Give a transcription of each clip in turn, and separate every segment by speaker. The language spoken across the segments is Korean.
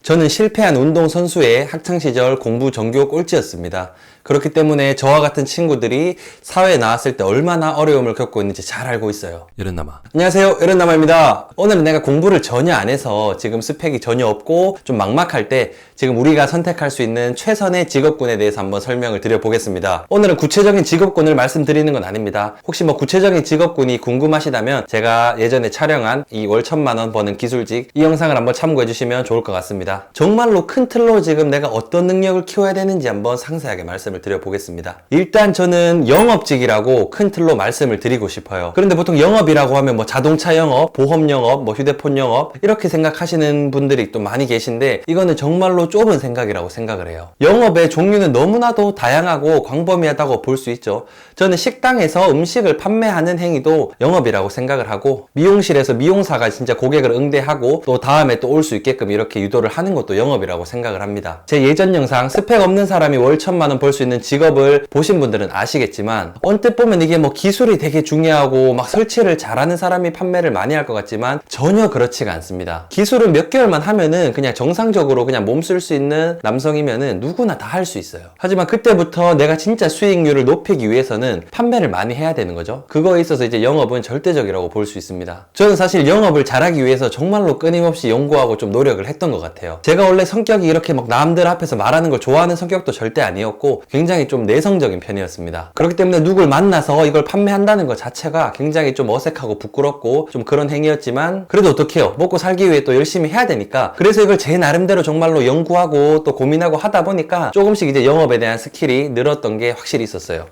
Speaker 1: 저는 실패한 운동선수의 학창시절 공부 전교 꼴찌였습니다. 그렇기 때문에 저와 같은 친구들이 사회에 나왔을 때 얼마나 어려움을 겪고 있는지 잘 알고 있어요.
Speaker 2: 여른남아.
Speaker 1: 안녕하세요, 여른남아입니다. 오늘은 내가 공부를 전혀 안 해서 지금 스펙이 전혀 없고 좀 막막할 때 지금 우리가 선택할 수 있는 최선의 직업군에 대해서 한번 설명을 드려보겠습니다. 오늘은 구체적인 직업군을 말씀드리는 건 아닙니다. 혹시 뭐 구체적인 직업군이 궁금하시다면 제가 예전에 촬영한 이 월 1000만원 버는 기술직 이 영상을 한번 참고해 주시면 좋을 것 같습니다. 정말로 큰 틀로 지금 내가 어떤 능력을 키워야 되는지 한번 상세하게 말씀을 드려보겠습니다. 일단 저는 영업직이라고 큰 틀로 말씀을 드리고 싶어요. 그런데 보통 영업이라고 하면 뭐 자동차 영업, 보험 영업, 뭐 휴대폰 영업 이렇게 생각하시는 분들이 또 많이 계신데 이거는 정말로 좁은 생각이라고 생각을 해요. 영업의 종류는 너무나도 다양하고 광범위하다고 볼 수 있죠. 저는 식당에서 음식을 판매하는 행위도 영업이라고 생각을 하고 미용실에서 미용사가 진짜 고객을 응대하고 또 다음에 또 올 수 있게끔 이렇게 유도를 하는 것도 영업이라고 생각을 합니다. 제 예전 영상 스펙 없는 사람이 월 1000만원 벌 수 있는 직업을 보신 분들은 아시겠지만 언뜻 보면 이게 뭐 기술이 되게 중요하고 막 설치를 잘하는 사람이 판매를 많이 할 것 같지만 전혀 그렇지가 않습니다. 기술은 몇 개월만 하면은 그냥 정상적으로 그냥 몸 쓸 수 있는 남성이면은 누구나 다 할 수 있어요. 하지만 그때부터 내가 진짜 수익률을 높이기 위해서는 판매를 많이 해야 되는 거죠. 그거에 있어서 이제 영업은 절대적이라고 볼 수 있습니다. 저는 사실 영업을 잘하기 위해서 정말로 끊임없이 연구하고 좀 노력을 했던 것 같아요. 제가 원래 성격이 이렇게 막 남들 앞에서 말하는 걸 좋아하는 성격도 절대 아니었고 굉장히 좀 내성적인 편이었습니다. 그렇기 때문에 누굴 만나서 이걸 판매한다는 것 자체가 굉장히 좀 어색하고 부끄럽고 좀 그런 행위였지만 그래도 어떡해요. 먹고 살기 위해 또 열심히 해야 되니까 그래서 이걸 제 나름대로 정말로 연구하고 또 고민하고 하다 보니까 조금씩 이제 영업에 대한 스킬이 늘었던 게 확실히 있었어요.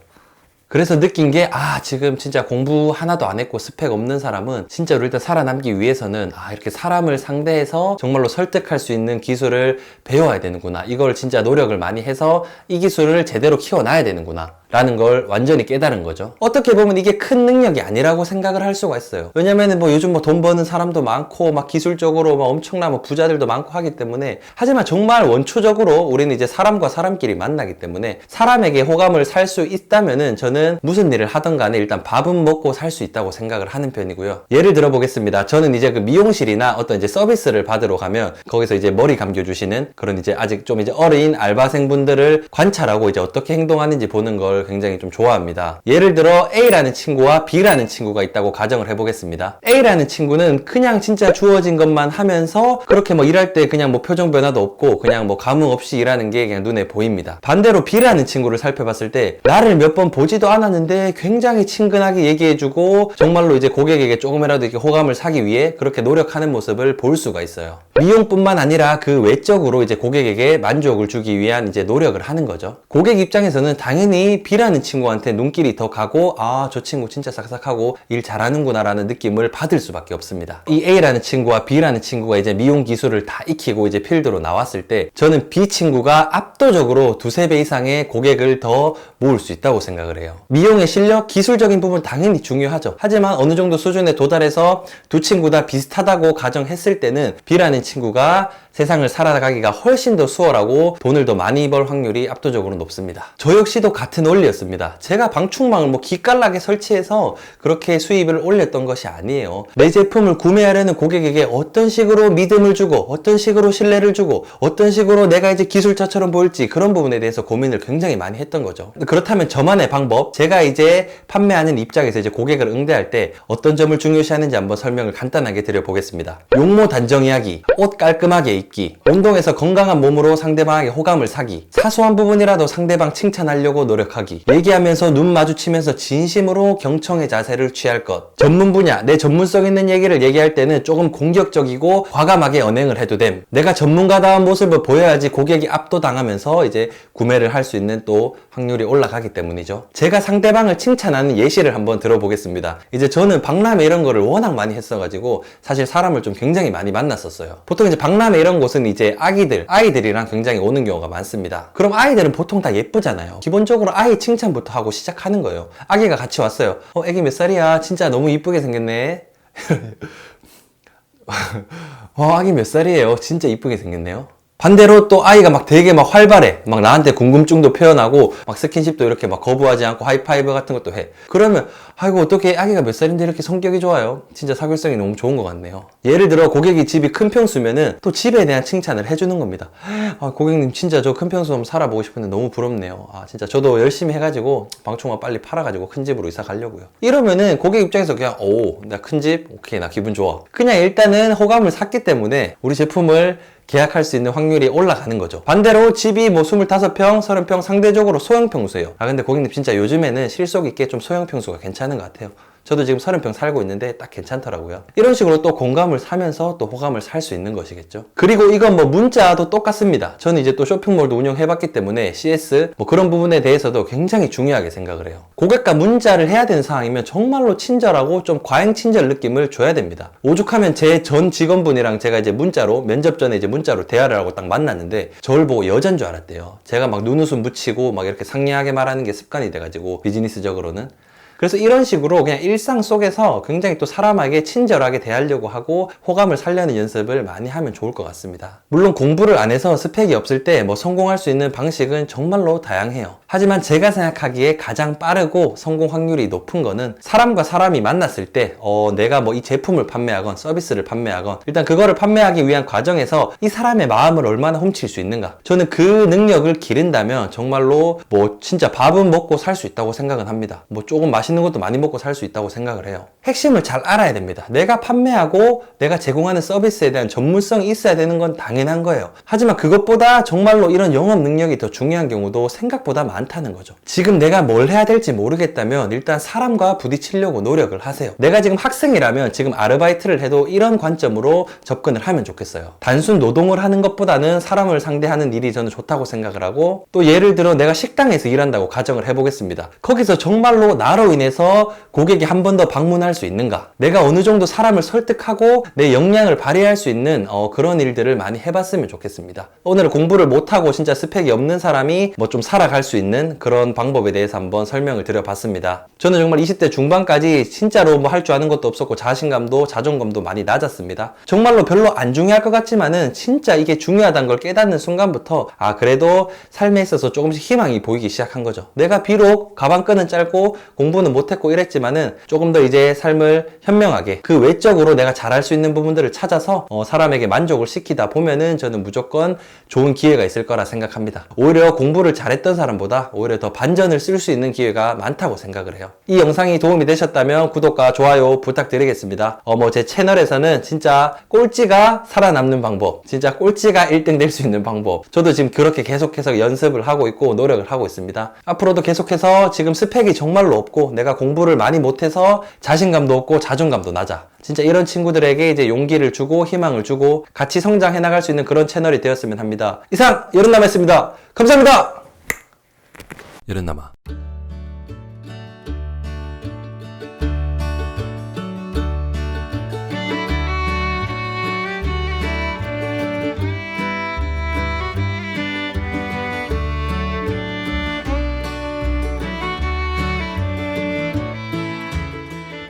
Speaker 1: 그래서 느낀 게 지금 진짜 공부 하나도 안 했고 스펙 없는 사람은 진짜로 일단 살아남기 위해서는 이렇게 사람을 상대해서 정말로 설득할 수 있는 기술을 배워야 되는구나. 이걸 진짜 노력을 많이 해서 이 기술을 제대로 키워놔야 되는구나 라는 걸 완전히 깨달은 거죠. 어떻게 보면 이게 큰 능력이 아니라고 생각을 할 수가 있어요. 왜냐면은 뭐 요즘 뭐 돈 버는 사람도 많고 막 기술적으로 막 엄청난 뭐 부자들도 많고 하기 때문에 하지만 정말 원초적으로 우리는 이제 사람과 사람끼리 만나기 때문에 사람에게 호감을 살 수 있다면은 저는 무슨 일을 하던 간에 일단 밥은 먹고 살 수 있다고 생각을 하는 편이고요. 예를 들어 보겠습니다. 저는 이제 그 미용실이나 어떤 이제 서비스를 받으러 가면 거기서 이제 머리 감겨주시는 그런 이제 아직 좀 이제 어린 알바생분들을 관찰하고 이제 어떻게 행동하는지 보는 걸 굉장히 좀 좋아합니다. 예를 들어 A라는 친구와 B라는 친구가 있다고 가정을 해보겠습니다. A라는 친구는 그냥 진짜 주어진 것만 하면서 그렇게 뭐 일할 때 그냥 뭐 표정 변화도 없고 그냥 뭐 감흥 없이 일하는 게 그냥 눈에 보입니다. 반대로 B라는 친구를 살펴봤을 때 나를 몇 번 보지도 않았는데 굉장히 친근하게 얘기해주고 정말로 이제 고객에게 조금이라도 이렇게 호감을 사기 위해 그렇게 노력하는 모습을 볼 수가 있어요. 미용뿐만 아니라 그 외적으로 이제 고객에게 만족을 주기 위한 이제 노력을 하는 거죠. 고객 입장에서는 당연히 B라는 친구한테 눈길이 더 가고 저 친구 진짜 싹싹하고 일 잘하는구나 라는 느낌을 받을 수밖에 없습니다. 이 A라는 친구와 B라는 친구가 이제 미용 기술을 다 익히고 이제 필드로 나왔을 때 저는 B 친구가 압도적으로 두세 배 이상의 고객을 더 모을 수 있다고 생각을 해요. 미용의 실력, 기술적인 부분 당연히 중요하죠. 하지만 어느 정도 수준에 도달해서 두 친구 다 비슷하다고 가정했을 때는 B라는 친구가 세상을 살아가기가 훨씬 더 수월하고 돈을 더 많이 벌 확률이 압도적으로 높습니다. 저 역시도 같은 원리였습니다. 제가 방충망을 뭐 기깔나게 설치해서 그렇게 수입을 올렸던 것이 아니에요. 내 제품을 구매하려는 고객에게 어떤 식으로 믿음을 주고 어떤 식으로 신뢰를 주고 어떤 식으로 내가 이제 기술자처럼 보일지 그런 부분에 대해서 고민을 굉장히 많이 했던 거죠. 그렇다면 저만의 방법, 제가 이제 판매하는 입장에서 이제 고객을 응대할 때 어떤 점을 중요시하는지 한번 설명을 간단하게 드려보겠습니다. 용모 단정 이야기, 옷 깔끔하게 입기, 운동에서 건강한 몸으로 상대방에게 호감을 사기, 사소한 부분이라도 상대방 칭찬하려고 노력하기, 얘기하면서 눈 마주치면서 진심으로 경청의 자세를 취할 것, 전문 분야, 내 전문성 있는 얘기를 얘기할 때는 조금 공격적이고 과감하게 언행을 해도 됨. 내가 전문가다운 모습을 보여야지 고객이 압도당하면서 이제 구매를 할 수 있는 또 확률이 올라가기 때문이죠. 제가 상대방을 칭찬하는 예시를 한번 들어보겠습니다. 이제 저는 박람회 이런 거를 워낙 많이 했어가지고 사실 사람을 좀 굉장히 많이 만났었어요. 보통 이제 박람회 이런 곳은 이제 아이들이랑 굉장히 오는 경우가 많습니다. 그럼 아이들은 보통 다 예쁘잖아요. 기본적으로 아이 칭찬부터 하고 시작하는 거예요. 아기가 같이 왔어요. 애기 몇 살이야? 진짜 너무 이쁘게 생겼네. 아기 몇 살이에요? 진짜 이쁘게 생겼네요. 반대로 또 아이가 막 되게 막 활발해. 막 나한테 궁금증도 표현하고 막 스킨십도 이렇게 막 거부하지 않고 하이파이브 같은 것도 해. 그러면 아이고 어떻게 아기가 몇 살인데 이렇게 성격이 좋아요? 진짜 사교성이 너무 좋은 것 같네요. 예를 들어 고객이 집이 큰 평수면은 또 집에 대한 칭찬을 해주는 겁니다. 아, 고객님 진짜 저 큰 평수 한번 살아보고 싶은데 너무 부럽네요. 아, 진짜 저도 열심히 해가지고 방충망 빨리 팔아가지고 큰 집으로 이사 가려고요. 이러면은 고객 입장에서 그냥 나 큰 집? 오케이, 나 기분 좋아. 그냥 일단은 호감을 샀기 때문에 우리 제품을 계약할 수 있는 확률이 올라가는 거죠. 반대로 집이 뭐 25평, 30평 상대적으로 소형 평수예요. 아, 근데 고객님 진짜 요즘에는 실속 있게 좀 소형 평수가 괜찮은 것 같아요. 저도 지금 30평 살고 있는데 딱 괜찮더라고요. 이런 식으로 또 공감을 사면서 또 호감을 살 수 있는 것이겠죠. 그리고 이건 뭐 문자도 똑같습니다. 저는 이제 또 쇼핑몰도 운영해봤기 때문에 CS 뭐 그런 부분에 대해서도 굉장히 중요하게 생각을 해요. 고객과 문자를 해야 되는 상황이면 정말로 친절하고 좀 과잉 친절 느낌을 줘야 됩니다. 오죽하면 제 전 직원분이랑 제가 이제 문자로 면접 전에 이제 문자로 대화를 하고 딱 만났는데 저를 보고 여잔 줄 알았대요. 제가 막 눈웃음 붙이고 막 이렇게 상냥하게 말하는 게 습관이 돼가지고 비즈니스적으로는. 그래서 이런 식으로 그냥 일상 속에서 굉장히 또 사람에게 친절하게 대하려고 하고 호감을 살려는 연습을 많이 하면 좋을 것 같습니다. 물론 공부를 안 해서 스펙이 없을 때 뭐 성공할 수 있는 방식은 정말로 다양해요. 하지만 제가 생각하기에 가장 빠르고 성공 확률이 높은 거는 사람과 사람이 만났을 때 내가 뭐 이 제품을 판매하건 서비스를 판매하건 일단 그거를 판매하기 위한 과정에서 이 사람의 마음을 얼마나 훔칠 수 있는가. 저는 그 능력을 기른다면 정말로 뭐 진짜 밥은 먹고 살 수 있다고 생각은 합니다. 뭐 조금 맛있는 것도 많이 먹고 살 수 있다고 생각을 해요. 핵심을 잘 알아야 됩니다. 내가 판매하고 내가 제공하는 서비스에 대한 전문성이 있어야 되는 건 당연한 거예요. 하지만 그것보다 정말로 이런 영업 능력이 더 중요한 경우도 생각보다 많다는 거죠. 지금 내가 뭘 해야 될지 모르겠다면 일단 사람과 부딪히려고 노력을 하세요. 내가 지금 학생이라면 지금 아르바이트를 해도 이런 관점으로 접근을 하면 좋겠어요. 단순 노동을 하는 것보다는 사람을 상대하는 일이 저는 좋다고 생각을 하고, 또 예를 들어 내가 식당에서 일한다고 가정을 해보겠습니다. 거기서 정말로 나로 인해서 고객이 한 번 더 방문할 수 있는가, 내가 어느 정도 사람을 설득하고 내 역량을 발휘할 수 있는 그런 일들을 많이 해봤으면 좋겠습니다. 오늘 공부를 못하고 진짜 스펙이 없는 사람이 뭐 좀 살아갈 수 있는 그런 방법에 대해서 한번 설명을 드려봤습니다. 저는 정말 20대 중반까지 진짜로 뭐 할 줄 아는 것도 없었고 자신감도 자존감도 많이 낮았습니다. 정말로 별로 안 중요할 것 같지만은 진짜 이게 중요하다는 걸 깨닫는 순간부터 그래도 삶에 있어서 조금씩 희망이 보이기 시작한 거죠. 내가 비록 가방끈은 짧고 공부는 못했고 이랬지만은 조금 더 이제 삶을 현명하게 그 외적으로 내가 잘할 수 있는 부분들을 찾아서 사람에게 만족을 시키다 보면은 저는 무조건 좋은 기회가 있을 거라 생각합니다. 오히려 공부를 잘했던 사람보다 오히려 더 반전을 쓸 수 있는 기회가 많다고 생각을 해요. 이 영상이 도움이 되셨다면 구독과 좋아요 부탁드리겠습니다. 제 채널에서는 진짜 꼴찌가 살아남는 방법, 진짜 꼴찌가 1등 될 수 있는 방법, 저도 지금 그렇게 계속해서 연습을 하고 있고 노력을 하고 있습니다. 앞으로도 계속해서 지금 스펙이 정말로 없고 내가 공부를 많이 못해서 자신감도 없고 자존감도 낮아, 진짜 이런 친구들에게 이제 용기를 주고 희망을 주고 같이 성장해 나갈 수 있는 그런 채널이 되었으면 합니다. 이상 여른남이었습니다. 감사합니다. 여른남아.